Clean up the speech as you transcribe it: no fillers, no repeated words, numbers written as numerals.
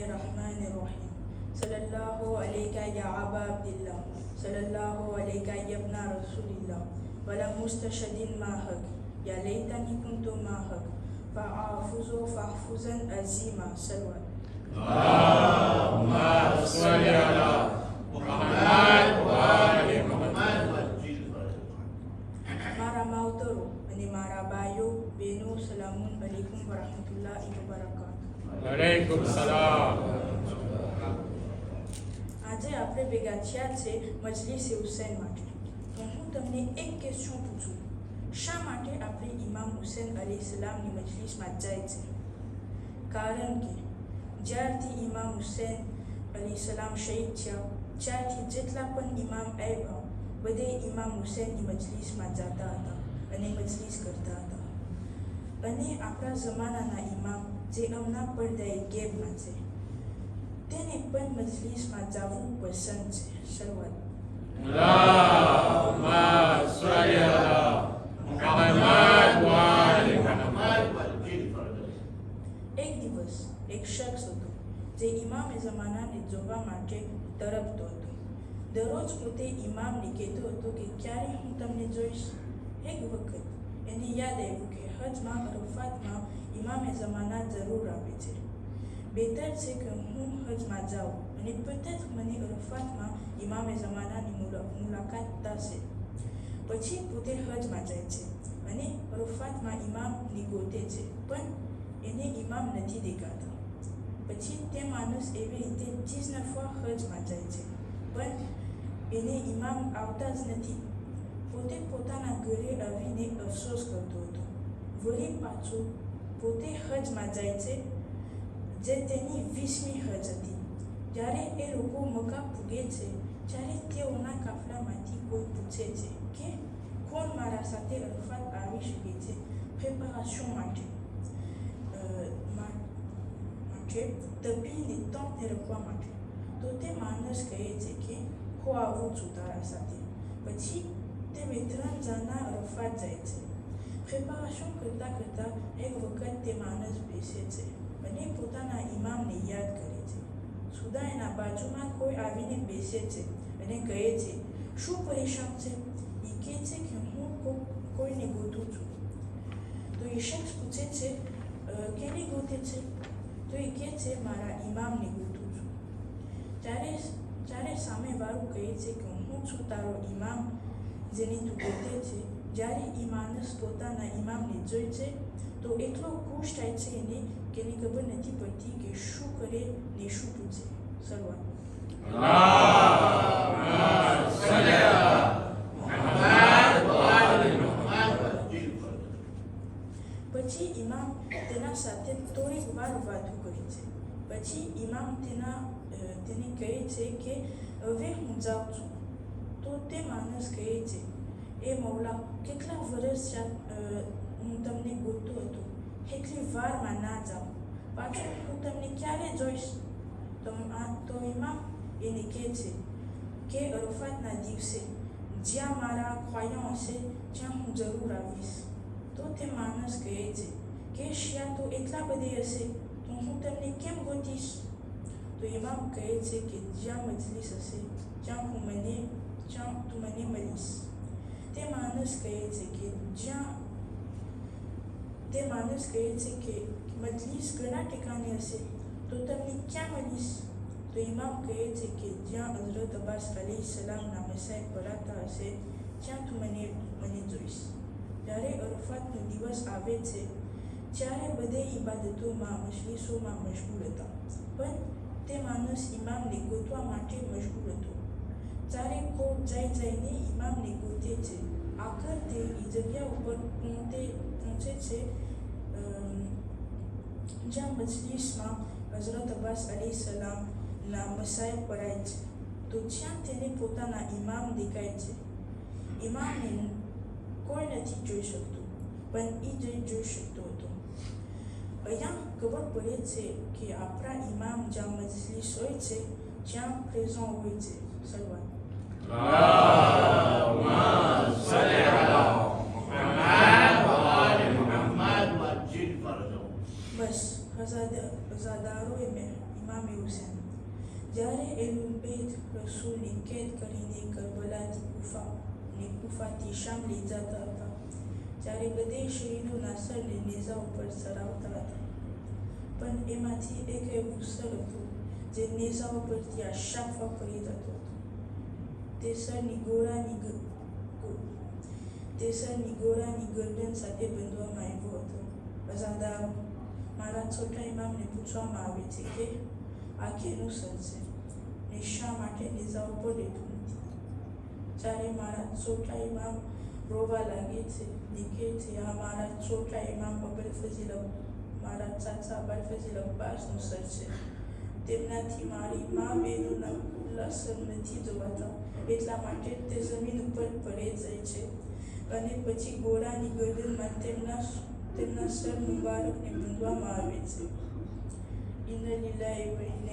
Bismillahirrahmanirrahim. Sallallahu alayka ya Aba Abdillah. Sallallahu alayka ya ibna Rasulillah. Wala mustashadin mahak. Ya laytani kuntu mahak. Fa'afuzu fahfuzan azima. Salawat. Allahumma salli ala Muhammad wa ali Muhammad. Mara mautoro અને મારા ભાઈઓ બહેનો સલામુન અલૈકુમ વરહમતુલ્લાહિ વબરકાતુહુ. Alaikum salam. આજે આપણે ભેગા થયા છે મજલિસે હુસૈન માટે. તો હું તમને એક ક્વેશ્ચન પૂછું, શા માટે આપણે ઇમામ હુસૈન અલૈહિસ્સલામની મજલિસમાં જાય છે? કારણ કે જ્યારથી ઇમામ હુસૈન અલૈહિસ્સલામ શહીદ થયા ત્યારથી જેટલા પણ ઇમામ આવ્યા બધે ઇમામ હુસૈનની મજલિસમાં જતા હતા અને મજલિસ કરતા હતા. અને આપણા જમાનાના ઇમામ જે હમણાં પડદાએ ગેબમાં છે તેને પણ મજલિસમાં જવું પસંદ છે. શરૂઆત. Allahumma salli ala Muhammad wa ali Muhammad. એક દિવસ એક શખ્સ હતો જે ઇમામે જમાનાને જોવા માટે તરફતો હતો. દરરોજ પોતે ઇમામને કહેતો હતો કે ક્યારે હું તમને જોઈશ. એક વખત એને યાદ આવ્યું કે હજમાં અરફાતમાં ઇમામે જમાના જરૂર આવે છે. બહેતર છે કે હું હજમાં જાઉં અને પછી જ મને અરફાતમાં ઇમામે જમાનાની મુલાકાત થશે. પછી પોતે હજમાં જાય છે અને અરફાતમાં ઇમામને ગોતે છે પણ એને ઇમામ નથી દેખાતા. પછી તે માણસ એવી રીતે 30 નફા હજમાં જાય છે પણ એને ઇમામ આવતા જ નથી. પોતે પોતાના ઘરે આવીને અફસોસ કરતો હતો. વળી પાછો પોતે હજમાં જાય છે જે તેની 20મી હજ હતી. જ્યારે એ લોકો મક્કા પૂગે છે ત્યારે તેઓના કાફલામાંથી કોઈ પૂછે છે કે કોણ મારા સાથે અરફાત આવી શકે છે પ્રિપેરેશન માટે તપીને તપને રખવા માટે. તો તે માણસ કહે છે કે હું આવું છું તારા સાથે. પછી તે 2-3 જણા અરફાત જાય છે. પ્રિપેરેશન કરતાં કરતાં એક વખત તે માણસ બેસે છે અને પોતાના ઇમામને યાદ કરે છે. સુદા એના બાજુમાં કોઈ આવીને બેસે છે અને કહે છે, શું પરેશાન છે? એ કહે છે કે હું કોઈને ગોતું છું. તો એ શખ્સ પૂછે છે કેને ગોતે છે? તો એ કહે છે મારા ઇમામને ગોતું છું. ત્યારે સામેવાળું કહે છે કે હું છું તારો ઇમામ જેને તું ગોતે છે. જ્યારે એ માણસ પોતાના ઇમામને જોઈ છે તો એટલો ખુશ થાય છે એને કે એને ખબર નથી પડતી કે શું કરે ને શું પૂછે. શરૂઆત. Allahumma salli ala Muhammad wa ali Muhammad. પછી ઇમામ તેના સાથે થોડીક વાર વાતો કરે છે. પછી ઇમામ તેને કહે છે કે હવે હું જાઉં છું. તો તે માણસ કહે છે એ મૌલા કેટલા વર્ષ હું તમને ગોતતો હતો, એટલી વારમાં ના જાઉં, પાછું હું તમને ક્યારે જોઈશ? તો ઇમામ એને કહે છે કે અરફાતના દિવસે જ્યાં મારા ખ્વાયા હશે ત્યાં હું જરૂર આવીશ. તો તે માણસ કહે છે કે શિયા તો એટલા બધી હશે તો હું તમને કેમ ગોતીશ? તો ઇમામ કહે છે કે જ્યાં મજલિસ હશે ત્યાં તું મને મળીશ. તે માણસ કહે છે કે મજલિસ ઘણા ઠેકાણે હશે તો તમને ક્યાં મળીશ? તો ઇમામ કહે છે કે જ્યાં હઝરત અબ્બાસ અલૈહિસ્સલામના મસાઈબ ભરાતા હશે ત્યાં તું મને જોઈશ. જ્યારે અરફાતનો દિવસ આવે છે ત્યારે બધે ઇબાદતોમાં મજલિસોમાં મશગુલ હતા પણ તે માણસ ઇમામને ગોતવા માટે મશગુલ હતો. જ્યારે કોક જઈને ઇમામને ગોતે છે. આખર તે એ જગ્યા ઉપર પહોંચે છે જ્યાં મજલિસમાં હઝરત અબ્બાસ અલૈહિસ્સલામના મસાઈબ પડાય છે. તો જ્યાં તેને પોતાના ઇમામ દેખાય છે. ઇમામને કોઈ નથી જોઈ શકતું પણ એ જોઈ શકતો હતો. અહીંયા ખબર પડે છે કે આપણા ઇમામ જ્યાં મજલિસ હોય છે જ્યાં પ્રેઝન્ટ હોય છે. શરૂઆત. Allahumma salli ala Muhammad wa ali Muhammad. બસ હઝાદારોએ ઇમામે એલુબેદ રસૂલને કેદ કરીને કરબલાની ગુફાથી શામ લઈ જતા હતા. જ્યારે બધે શહીદોના સરને નેઝા ઉપર ચડાવતા હતા. પણ એમાંથી એક એવું સર હતું જે નેઝા ઉપરથી આશાફા કરી જતો હતો. તે સરની ગોળાની ગરદન સાથે બંધવામાં આવ્યો હતો. અઝાદાર, મારા છોટા ઇમામને પૂછવામાં આવે છે કે આ કેનું સર છે ને શા માટે નેઝા ઉપર રહેતું નથી. જ્યારે મારા છોટા ઇમામ રોવા લાગે છે ને કહે છે, આ મારા છોટા ઇમામ મારા ચાચા અબુલ ફઝલ અબ્બાસનું સર છે. તેમનાથી મારી મા બહેનોના ખુલ્લા સર નથી જોવાતા, એટલા માટે તે જમીન ઉપર પડે જાય છે અને પછી ઘોડાની ગરદનમાં તેમના સર મુબારકને બાંધવામાં આવે છે. ઇન્ના લિલ્લાહિ વ ઇન્ના